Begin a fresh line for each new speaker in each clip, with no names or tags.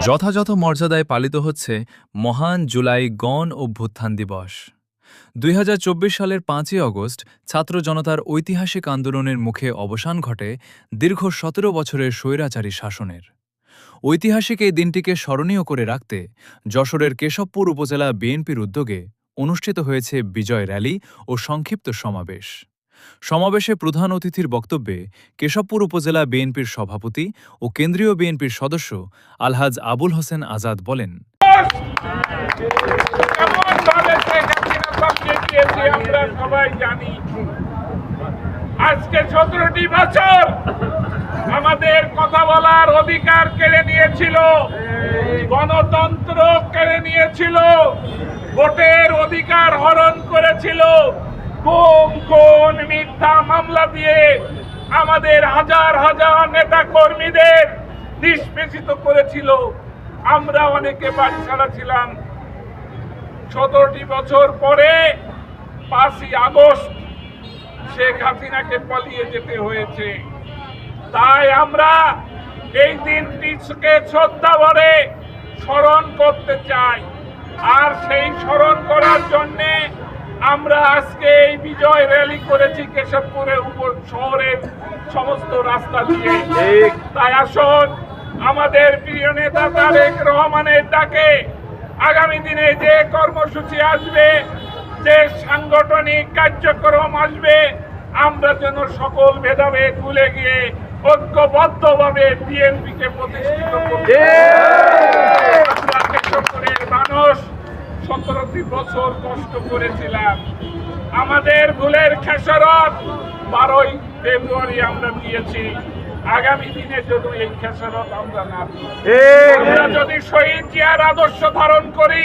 যথাযথ মর্যাদায় পালিত হচ্ছে মহান জুলাই গণ অভ্যুত্থান দিবস। ২০২৪ সালের ৫ই অগস্ট ছাত্র জনতার ঐতিহাসিক আন্দোলনের মুখে অবসান ঘটে দীর্ঘ ১৭ বছরের স্বৈরাচারী শাসনের। ঐতিহাসিক এই দিনটিকে স্মরণীয় করে রাখতে যশোরের কেশবপুর উপজেলা বিএনপির উদ্যোগে অনুষ্ঠিত হয়েছে বিজয় র্যালি ও সংক্ষিপ্ত সমাবেশ। সমাবেশে প্রধান অতিথির বক্তব্যে কেশবপুর উপজেলা বিএনপির সভাপতি ও কেন্দ্রীয় বিএনপির সদস্য আলহাজ আবুল হোসেন আজাদ বলেন,
আমরা সবাই জানি আজকে ১৭টি বছর আমাদের কথা বলার অধিকার কেড়ে নিয়েছিল, গণতন্ত্র কেড়ে নিয়েছিল, ভোটের অধিকার হরণ করেছিল, গুম খুন মিথ্যা মামলা দিয়ে আমাদের হাজার হাজার নেতা কর্মীদের নিষ্পেষিত করেছিল। আমরা অনেকে বাড়ি ছাড়া ছিলাম। ১৭টি বছর পরে ৫ই আগস্ট শেখ হাসিনাকে পালিয়ে যেতে হয়েছে। তাই আমরা এই দিনটিকে শ্রদ্ধা ভরে স্মরণ করতে চাই। আর সেই স্মরণ করার জন্যে আমরা আজকে এই বিজয় র্যালি করেছি কেশবপুরের উপর শহরের সমস্ত রাস্তা দিয়ে। তাই আসুন আমাদের প্রিয় নেতা তারেক রহমানের ডাকে আগামী দিনে যে কর্মসূচি আসবে, যে সাংগঠনিক কার্যক্রম আসবে, আমরা যেন সকল ভেদাভেদ ভুলে গিয়ে ঐক্যবদ্ধভাবে বিএনপিকে প্রতিষ্ঠিত করতে। আমরা কেশবপুরের মানুষ ১৭টি বছর কষ্ট করেছিলাম। আমাদের ভুলের খেসারত ১২ই ফেব্রুয়ারি আমরা দিয়েছি। আগামী দিনে যদি এই খেসারত আমরা না দিই, আমরা যদি শহীদ জিয়ার আদর্শ ধারণ করি,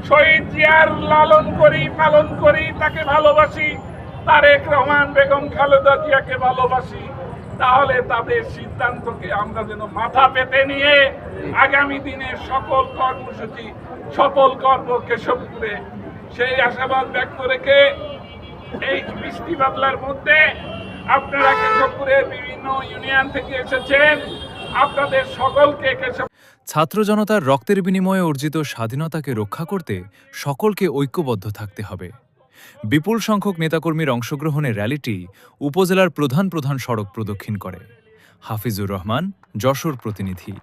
শহীদ জিয়ার লালন করি, পালন করি, তাকে ভালোবাসি, তারেক রহমান বেগম খালেদা জিয়াকে ভালোবাসি, তাহলে তাদের সিদ্ধান্তকে আমরা যেন মাথা পেতে নিয়ে আগামী দিনের সকল কর্মসূচি সফল করব কেশবপুরে, সেই আশাবাদ ব্যক্ত রেখে এই বৃষ্টি বাদলার মধ্যে আপনারা কেশবপুরের বিভিন্ন ইউনিয়ন থেকে এসেছেন, আপনাদের সকলকে
ছাত্র জনতার রক্তের বিনিময়ে অর্জিত স্বাধীনতাকে রক্ষা করতে সকলকে ঐক্যবদ্ধ থাকতে হবে। বিপুল সংখ্যক নেতাকর্মীর অংশগ্রহণে র্যালিটি উপজেলার প্রধান প্রধান সড়ক প্রদক্ষিণ করে। হাফিজুর রহমান, যশোর প্রতিনিধি।